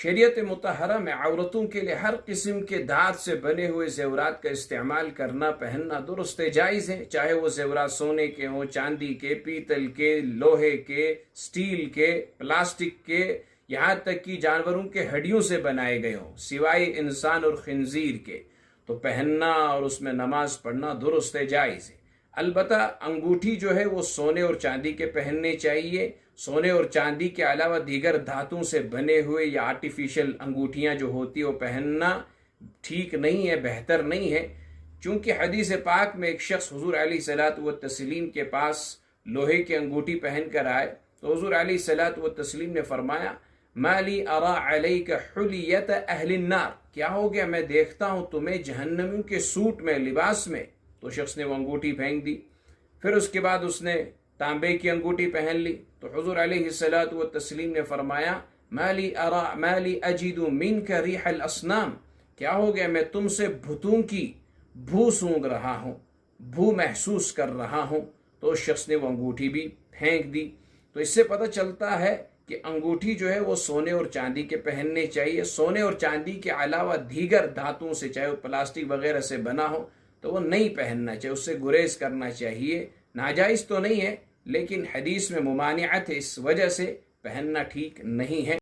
شریعت مطہرہ میں عورتوں کے لیے ہر قسم کے دھات سے بنے ہوئے زیورات کا استعمال کرنا پہننا درست جائز ہے، چاہے وہ زیورات سونے کے ہوں، چاندی کے، پیتل کے، لوہے کے، سٹیل کے، پلاسٹک کے، یہاں تک کہ جانوروں کے ہڈیوں سے بنائے گئے ہوں، سوائے انسان اور خنزیر کے، تو پہننا اور اس میں نماز پڑھنا درست جائز ہے۔ البتہ انگوٹھی جو ہے وہ سونے اور چاندی کے پہننے چاہیے۔ سونے اور چاندی کے علاوہ دیگر دھاتوں سے بنے ہوئے یا آرٹیفیشل انگوٹھیاں جو ہوتی ہیں وہ پہننا ٹھیک نہیں ہے، بہتر نہیں ہے، چونکہ حدیث پاک میں ایک شخص حضور علیہ الصلوۃ والتسلیم کے پاس لوہے کی انگوٹھی پہن کر آئے تو حضور علیہ الصلوۃ والتسلیم نے فرمایا ما لی ارا علیک حلیت اہل النار، کیا ہو گیا، میں دیکھتا ہوں تمہیں جہنمیوں کے سوٹ میں، لباس میں۔ تو شخص نے وہ انگوٹھی پھینک دی۔ پھر اس کے بعد اس نے تانبے کی انگوٹھی پہن لی تو حضور علیہ الصلوۃ والتسلیم نے فرمایا ما لی اجد منک ریح الاصنام، کیا ہو گیا، میں تم سے بتوں کی بو سونگ رہا ہوں، بو محسوس کر رہا ہوں۔ تو اس شخص نے وہ انگوٹھی بھی پھینک دی۔ تو اس سے پتہ چلتا ہے کہ انگوٹھی جو ہے وہ سونے اور چاندی کے پہننے چاہیے۔ سونے اور چاندی کے علاوہ دیگر دھاتوں سے، چاہے وہ پلاسٹک وغیرہ سے بنا ہو، تو وہ نہیں پہننا چاہیے، اس سے گریز کرنا چاہیے۔ ناجائز تو نہیں ہے لیکن حدیث میں ممانعت ہے، اس وجہ سے پہننا ٹھیک نہیں ہے۔